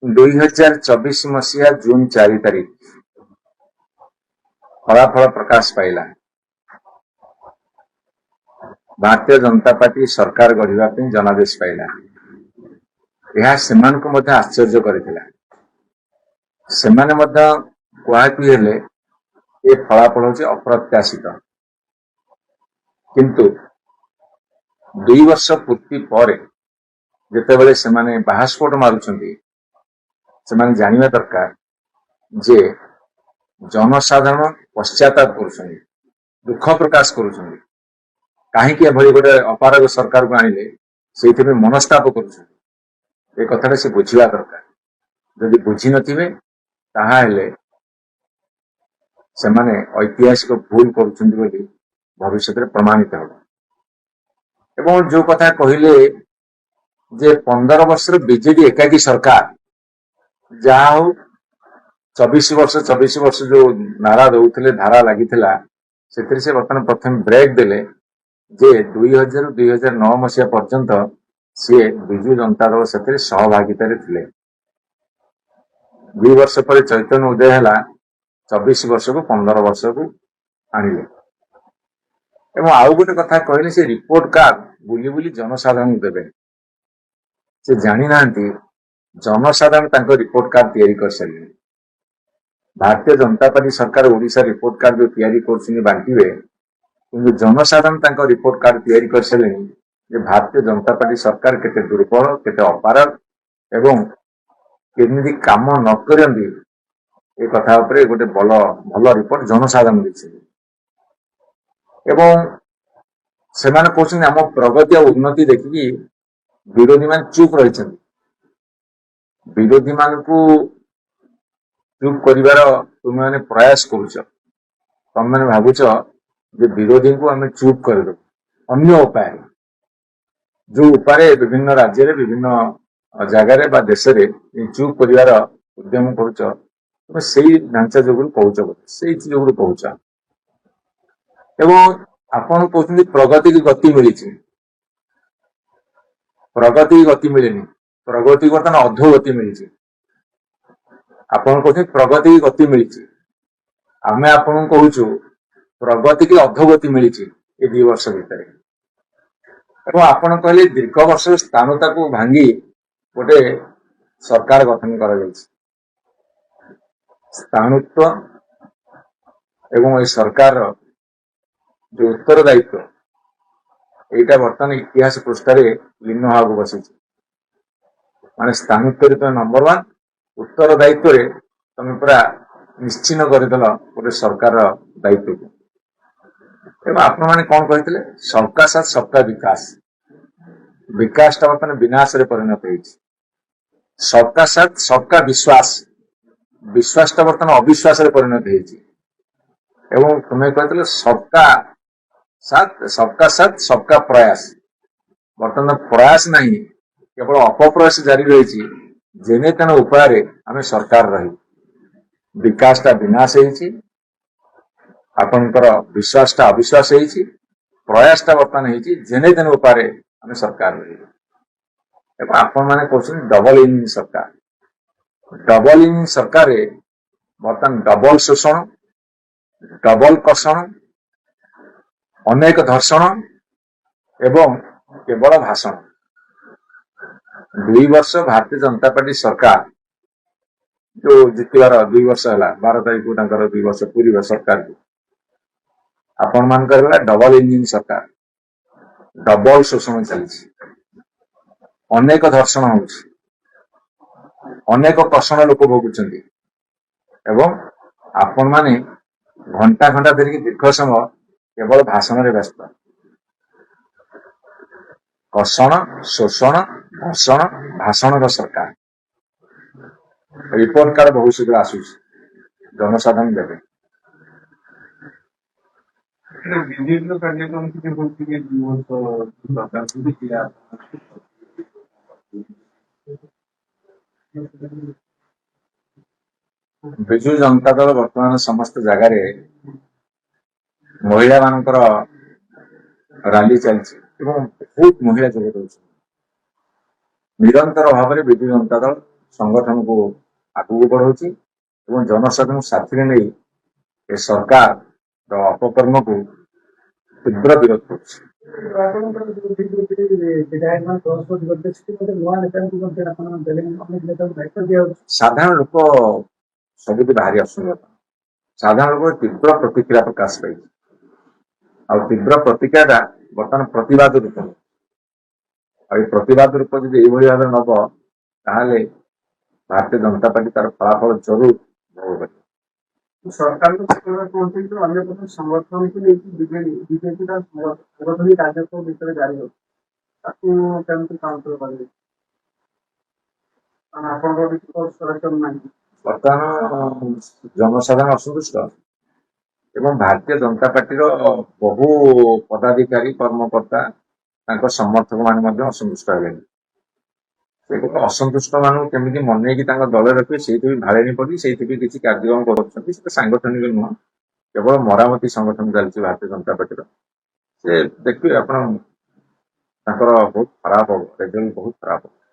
2024 मसीहा जून 4 तारिख फलाफल प्रकाश पाइला। भारतीय जनता पार्टी सरकार गढ़ा जनादेश पाइला। यह सेमानकु मध्य आश्चर्य करथिला। सेमाने मध्य कुआती हेले ए फलाफल होचे अप्रत्याशित, किंतु 2 वर्ष पूर्ति पर जेतेबेले सेमाने बाहास्फोट मारुछंती सेमाने जानिबा दरकार जे जनसाधारण पश्चाताप करुछंती, दुख प्रकाश करुछंती, काहेकि एभली गोटे अपारग सरकार को आनिले सेइथिबे मनस्ताप करुछंती। ए कथाटा से बुझिबा दरकार। जदि बुझी नथिबे ताहा हेले सेमाने ऐतिहासिक भूल करुछंती बोली भविष्य में प्रमाणित होगा। एवं जो कथा कहिले जे 15 वर्ष बीजेडी एकाकी सरकार जहा हो 24 वर्ष जो नारा दौले धारा लगी से बर्तमान प्रथम ब्रेक देले जे 2000 2009 मसीहा पर्यंत सी विजु जनता दल से सहभागिता थे। 2 वर्ष पर चैतन्य उदय है 24 वर्ष को 15 वर्ष को आणिले। एवं आउ गोटे कथा कहले से रिपोर्ट कार्ड बुली बुली जनसाधारण देवे। से जानी नांती जनसाधारण तांको रिपोर्ट कार्ड तैयारी कर सारे। भारतीय जनता पार्टी सरकार ओडिशा रिपोर्ट कार्ड जो तैयारी करछिनी बांटीबे, किंतु जनसाधारण तांको रिपोर्ट कार्ड तैयारी कर सारे जे भारतीय जनता पार्टी सरकार केते दुर्बल, केते अपारग एवं केमिति काम न करंदी ए कथा उपरे गोटे भल रिपोर्ट जनसाधारण दिछि। एवं सेमाने कहछन हम प्रगति और उन्नति देखि विरोधी मान चुप रही। विरोधी मान को चुप करिवार तुम मैंने प्रयास करुच। तुम मैंने भावुच जे विरोधी को आम चुप कर दो अन्य उपाय जो उपाय विभिन्न राज्य विभिन्न जगार बा देश चुप करिवार उद्यम करुच। तुम से ढांचा जो कौच से जो कौच एवं आपण कहते प्रगति की गति मिली। प्रगति की गति मिलनी, प्रगति बर्तमान अधोगति मिली। आपण कहते प्रगति की गति मिली, आम आपन कहूँ प्रगति की अधोगति मिली 2 वर्ष भितर। एवं आपण कहले दीर्घ वर्ष स्थानता को भांगी गोटे सरकार गठन कर स्थानुत्व एवं सरकार जो उत्तरदायित्व एटा बर्तमान इतिहास पृष्ठार लीन होगा बसी। माने स्थानुत्व तो नंबर 1, उत्तरदायित्व तुम पूरा निश्चिन्न करदेल गोटे सरकार दायित्व को। एवं आपण मैंने कौन कहते सबका साथ सबका विकास, विकास टा बर्तमान विनाश परिणत हो। सबका साथ सबका विश्वास, विश्वास टा बर्तमान अविश्वास परिणत हो। तुम्हें कहते सबका साथ सबका प्रयास, बर्तमान प्रयास नहीं केवल अपप्रयास जारी रही। जेने तेने उपाय आम सरकार रही विकास टा विनाश होती, आपणकर विश्वास टा अविश्वास होती, प्रयास टा बर्तमान होती जेने तेने उपाय आम सरकार रही। आपण मैंने कहते डबल इंजिन सरकार। डबल इंजिन सरकार बर्तमान डबल शोषण, डबल कर्षण, अनेक धर्षण एवं केवल भाषण। 2 वर्ष भारतीय जनता पार्टी सरकार जो जितबार 2 वर्ष है 12 तारीख को 2 वर्ष पूरी सरकार को आपण मान डबल इंजिन सरकार। डबल शोषण चलती, अनेक धर्षण हो, अनेक कर्षण लोक भोगुंट एवं आपण माने घंटा घंटा धरिक दीर्घ समय केवल भाषण रे व्यस्त। कर्षण, शोषण, धर्षण, भाषण सरकार। रिपोर्ट कार्ड बहुत शीघ्र आसू जनसाधारण देवे। कार्यक्रम विजु जनता दल बर्तमान समस्त जगार महिला मानकर रैली चलती बहुत महिला जोग दे। निरंतर भाव में विजु जनता दल संगठन को आगू बढ़ाऊँगी एवं जनसाधारण साथी नहीं ए सरकार अपकर्म को तीव्र विरोध कर साधारण लोक सबुठ बाहरी आसुन साधारण लोक तीव्र प्रतिक्रिया प्रकाश पाई तीव्र प्रतिक्रिया बर्तमान प्रतिवाद रूप प्रतिवाद रूप जब ये भाव नब ताहले भारतीय जनता पार्टी तार फलाफल जरूर भोग कर सरकार अन्य संगठन को लेकिन बीजेपी का संगठन कार्यक्रम विषय जारी हो काउंटर करेंगे बर्तमान जनसाधारण असंतुष्ट एवं भारतीय जनता पार्टी बहु पदाधिकारी कर्मकर्ता समर्थक मान असंतुष्ट हेले असंतुष्ट मान केमी मन दल रखिए से भाड़े पड़ी से किसी कार्यक्रम कर सांगठनिक नुह केवल मरामती संगठन चलती भारतीय जनता पार्टी से देखिए आप बहुत खराब हम रिजल्ट बहुत खराब हम।